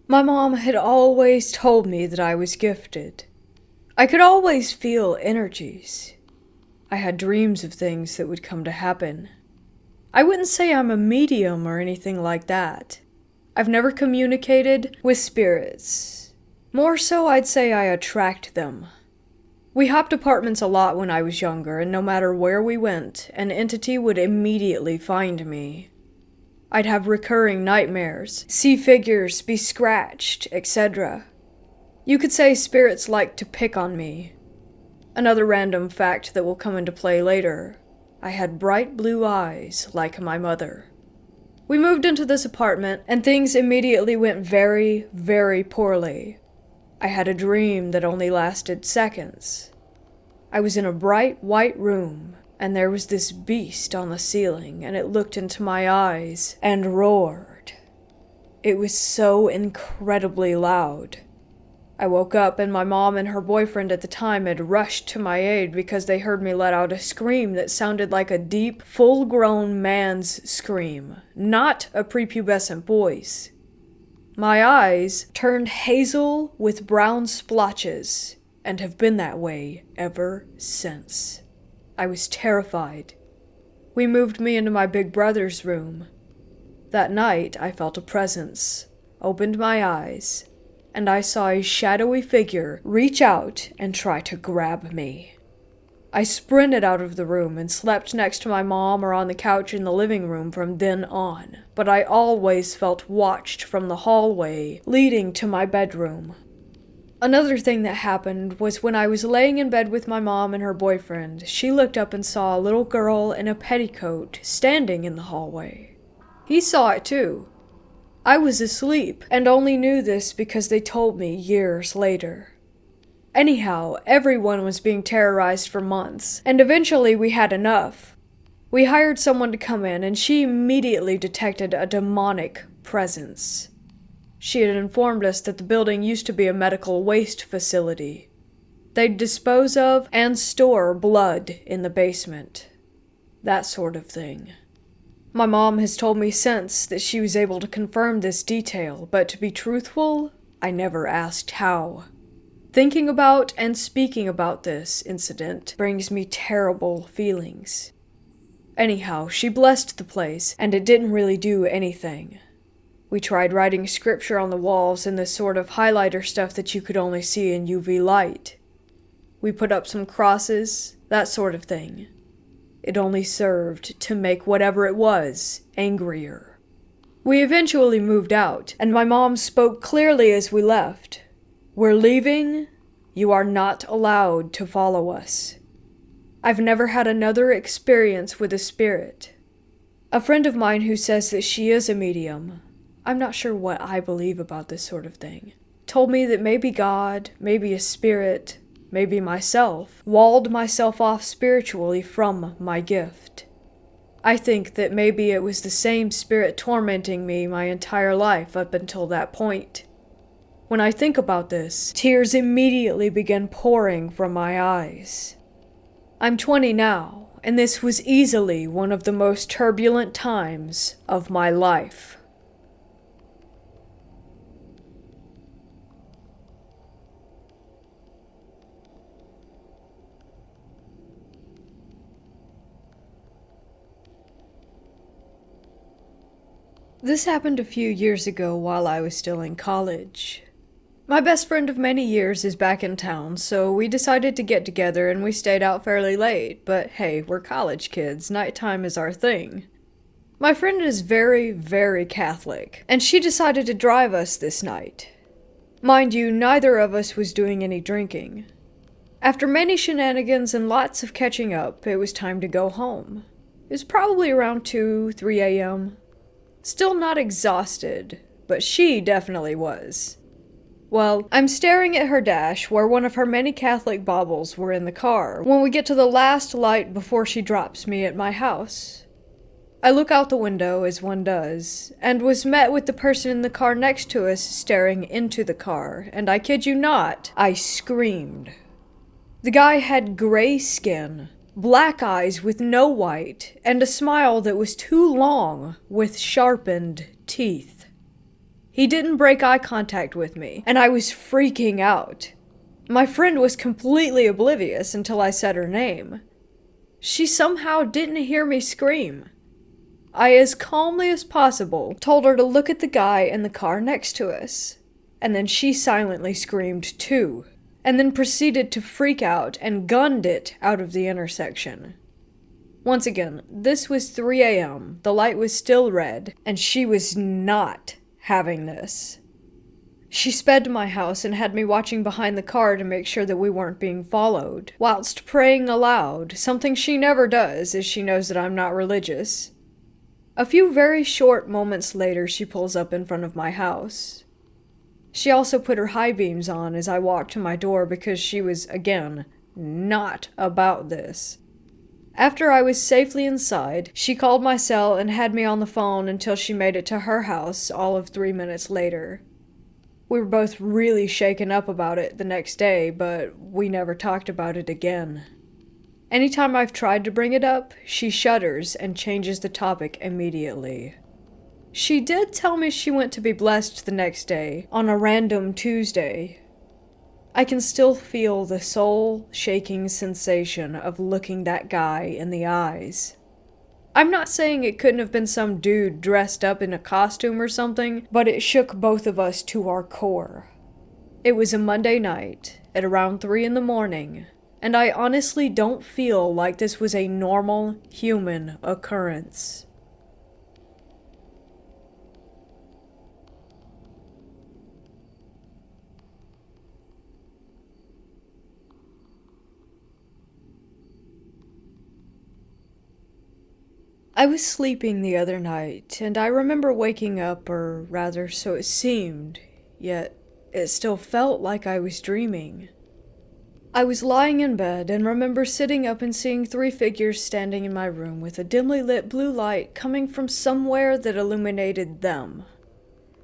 My mom had always told me that I was gifted. I could always feel energies. I had dreams of things that would come to happen. I wouldn't say I'm a medium or anything like that. I've never communicated with spirits. More so, I'd say I attract them. We hopped apartments a lot when I was younger, and no matter where we went, an entity would immediately find me. I'd have recurring nightmares, see figures be scratched, etc. You could say spirits like to pick on me. Another random fact that will come into play later. I had bright blue eyes like my mother. We moved into this apartment, and things immediately went very, very poorly. I had a dream that only lasted seconds. I was in a bright white room, and there was this beast on the ceiling, and it looked into my eyes and roared. It was so incredibly loud. I woke up, and my mom and her boyfriend at the time had rushed to my aid because they heard me let out a scream that sounded like a deep, full-grown man's scream, not a prepubescent boy's. My eyes turned hazel with brown splotches, and have been that way ever since. I was terrified. We moved me into my big brother's room. That night, I felt a presence, opened my eyes, and I saw a shadowy figure reach out and try to grab me. I sprinted out of the room and slept next to my mom or on the couch in the living room from then on, but I always felt watched from the hallway leading to my bedroom. Another thing that happened was when I was laying in bed with my mom and her boyfriend, she looked up and saw a little girl in a petticoat standing in the hallway. He saw it too. I was asleep and only knew this because they told me years later. Anyhow, everyone was being terrorized for months, and eventually we had enough. We hired someone to come in, and she immediately detected a demonic presence. She had informed us that the building used to be a medical waste facility. They'd dispose of and store blood in the basement. That sort of thing. My mom has told me since that she was able to confirm this detail, but to be truthful, I never asked how. Thinking about and speaking about this incident brings me terrible feelings. Anyhow, she blessed the place, and it didn't really do anything. We tried writing scripture on the walls and this sort of highlighter stuff that you could only see in UV light. We put up some crosses, that sort of thing. It only served to make whatever it was angrier. We eventually moved out, and my mom spoke clearly as we left. "We're leaving. You are not allowed to follow us." I've never had another experience with a spirit. A friend of mine who says that she is a medium, I'm not sure what I believe about this sort of thing, told me that maybe God, maybe a spirit, maybe myself, walled myself off spiritually from my gift. I think that maybe it was the same spirit tormenting me my entire life up until that point. When I think about this, tears immediately begin pouring from my eyes. I'm 20 now, and this was easily one of the most turbulent times of my life. This happened a few years ago while I was still in college. My best friend of many years is back in town, so we decided to get together and we stayed out fairly late, but hey, we're college kids, nighttime is our thing. My friend is very, very Catholic, and she decided to drive us this night. Mind you, neither of us was doing any drinking. After many shenanigans and lots of catching up, it was time to go home. It was probably around 2, 3 a.m. Still not exhausted, but she definitely was. Well, I'm staring at her dash where one of her many Catholic baubles were in the car when we get to the last light before she drops me at my house. I look out the window, as one does, and was met with the person in the car next to us staring into the car, and I kid you not, I screamed. The guy had gray skin, black eyes with no white, and a smile that was too long with sharpened teeth. He didn't break eye contact with me, and I was freaking out. My friend was completely oblivious until I said her name. She somehow didn't hear me scream. I, as calmly as possible, told her to look at the guy in the car next to us, and then she silently screamed too, and then proceeded to freak out and gunned it out of the intersection. Once again, this was 3 a.m., the light was still red, and she was not having this. She sped to my house and had me watching behind the car to make sure that we weren't being followed, whilst praying aloud, something she never does as she knows that I'm not religious. A few very short moments later, she pulls up in front of my house. She also put her high beams on as I walked to my door because she was, again, not about this. After I was safely inside, she called my cell and had me on the phone until she made it to her house all of 3 minutes later. We were both really shaken up about it the next day, but we never talked about it again. Anytime I've tried to bring it up, she shudders and changes the topic immediately. She did tell me she went to be blessed the next day, on a random Tuesday. I can still feel the soul-shaking sensation of looking that guy in the eyes. I'm not saying it couldn't have been some dude dressed up in a costume or something, but it shook both of us to our core. It was a Monday night, at around 3 a.m, and I honestly don't feel like this was a normal human occurrence. I was sleeping the other night, and I remember waking up, or rather, so it seemed, yet it still felt like I was dreaming. I was lying in bed and remember sitting up and seeing 3 figures standing in my room with a dimly lit blue light coming from somewhere that illuminated them.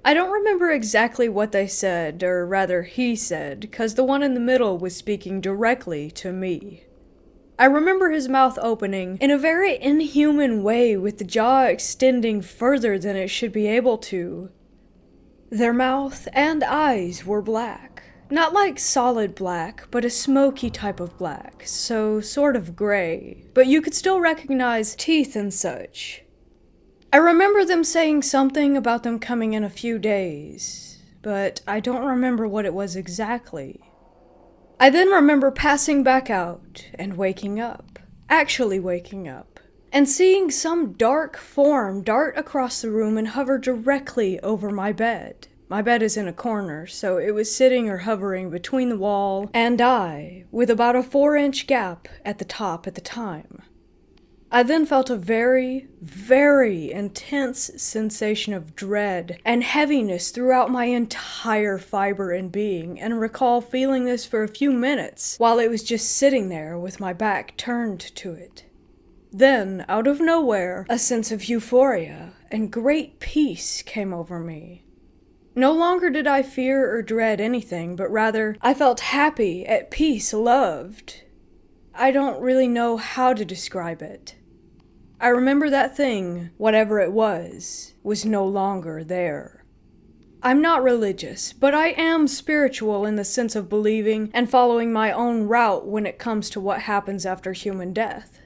I don't remember exactly what they said, or rather he said, 'cause the one in the middle was speaking directly to me. I remember his mouth opening in a very inhuman way with the jaw extending further than it should be able to. Their mouth and eyes were black. Not like solid black, but a smoky type of black, so sort of gray, but you could still recognize teeth and such. I remember them saying something about them coming in a few days, but I don't remember what it was exactly. I then remember passing back out and waking up, actually waking up, and seeing some dark form dart across the room and hover directly over my bed. My bed is in a corner, so it was sitting or hovering between the wall and I, with about a 4-inch gap at the top at the time. I then felt a very, very intense sensation of dread and heaviness throughout my entire fiber and being, and recall feeling this for a few minutes while it was just sitting there with my back turned to it. Then, out of nowhere, a sense of euphoria and great peace came over me. No longer did I fear or dread anything, but rather I felt happy, at peace, loved. I don't really know how to describe it. I remember that thing, whatever it was no longer there. I'm not religious, but I am spiritual in the sense of believing and following my own route when it comes to what happens after human death.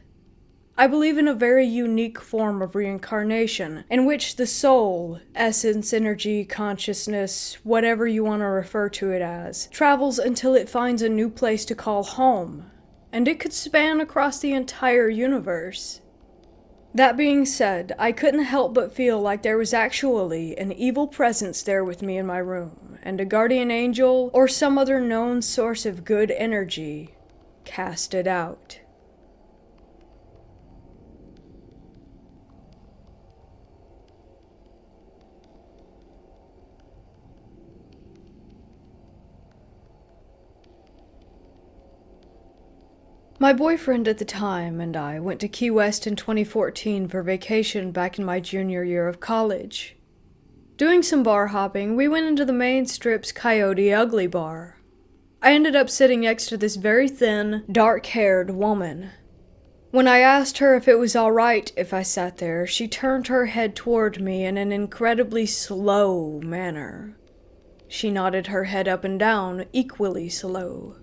I believe in a very unique form of reincarnation, in which the soul, essence, energy, consciousness, whatever you want to refer to it as, travels until it finds a new place to call home, and it could span across the entire universe. That being said, I couldn't help but feel like there was actually an evil presence there with me in my room, and a guardian angel, or some other known source of good energy, cast it out. My boyfriend at the time and I went to Key West in 2014 for vacation back in my junior year of college. Doing some bar hopping, we went into the main strip's Coyote Ugly bar. I ended up sitting next to this very thin, dark-haired woman. When I asked her if it was all right if I sat there, she turned her head toward me in an incredibly slow manner. She nodded her head up and down, equally slow.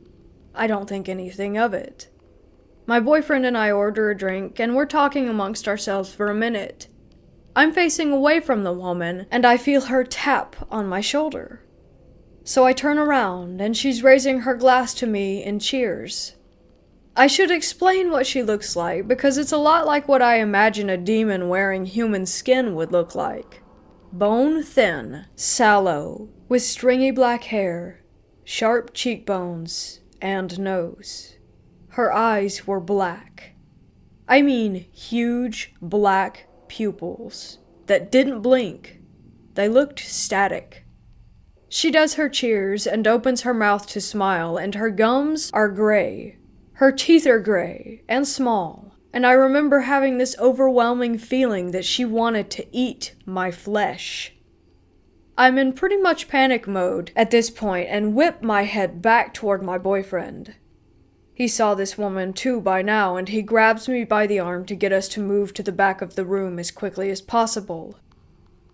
I don't think anything of it. My boyfriend and I order a drink, and we're talking amongst ourselves for a minute. I'm facing away from the woman, and I feel her tap on my shoulder. So I turn around, and she's raising her glass to me in cheers. I should explain what she looks like, because it's a lot like what I imagine a demon wearing human skin would look like. Bone thin, sallow, with stringy black hair, sharp cheekbones, and nose. Her eyes were black. I mean huge black pupils that didn't blink. They looked static. She does her cheers and opens her mouth to smile, and her gums are gray. Her teeth are gray and small, and I remember having this overwhelming feeling that she wanted to eat my flesh. I'm in pretty much panic mode at this point and whip my head back toward my boyfriend. He saw this woman too by now, and he grabs me by the arm to get us to move to the back of the room as quickly as possible.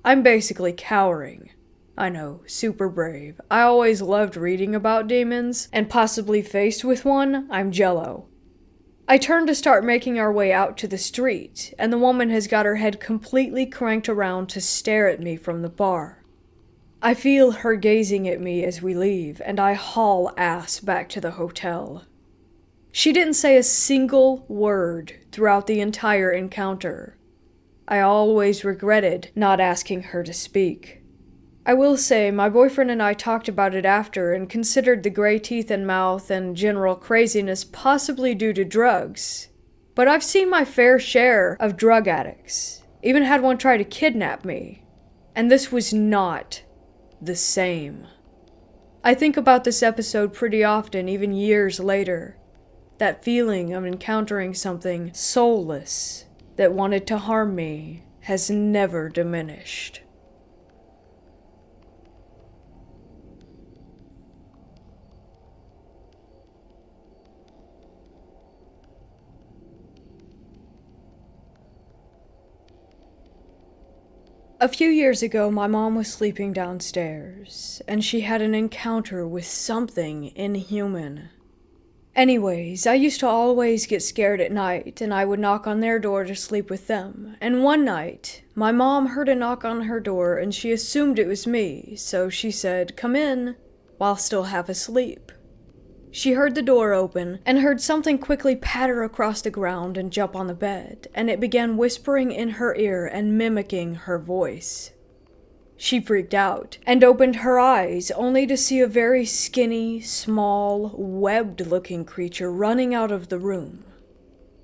I'm basically cowering. I know, super brave. I always loved reading about demons, and possibly faced with one, I'm jello. I turn to start making our way out to the street, and the woman has got her head completely cranked around to stare at me from the bar. I feel her gazing at me as we leave, and I haul ass back to the hotel. She didn't say a single word throughout the entire encounter. I always regretted not asking her to speak. I will say, my boyfriend and I talked about it after and considered the gray teeth and mouth and general craziness possibly due to drugs. But I've seen my fair share of drug addicts, even had one try to kidnap me, and this was not the same. I think about this episode pretty often, even years later. That feeling of encountering something soulless that wanted to harm me has never diminished. A few years ago, my mom was sleeping downstairs, and she had an encounter with something inhuman. Anyways, I used to always get scared at night, and I would knock on their door to sleep with them. And one night, my mom heard a knock on her door, and she assumed it was me, so she said, "Come in," while still half asleep. She heard the door open, and heard something quickly patter across the ground and jump on the bed, and it began whispering in her ear and mimicking her voice. She freaked out, and opened her eyes, only to see a very skinny, small, webbed-looking creature running out of the room.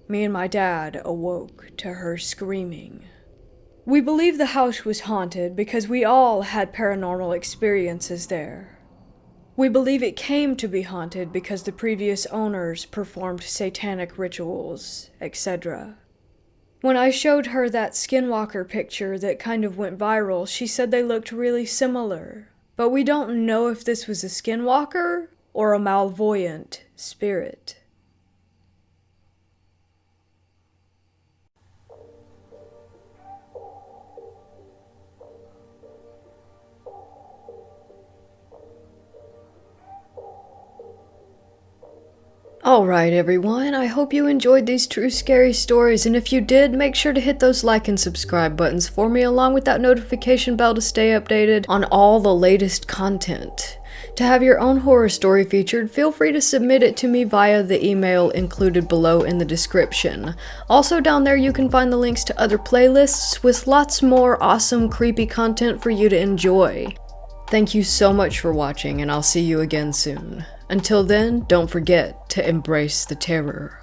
Me and my dad awoke to her screaming. We believe the house was haunted because we all had paranormal experiences there. We believe it came to be haunted because the previous owners performed satanic rituals, etc. When I showed her that skinwalker picture that kind of went viral, she said they looked really similar. But we don't know if this was a skinwalker or a malvoyant spirit. Alright everyone, I hope you enjoyed these true scary stories, and if you did, make sure to hit those like and subscribe buttons for me along with that notification bell to stay updated on all the latest content. To have your own horror story featured, feel free to submit it to me via the email included below in the description. Also down there you can find the links to other playlists with lots more awesome creepy content for you to enjoy. Thank you so much for watching, and I'll see you again soon. Until then, don't forget to embrace the terror.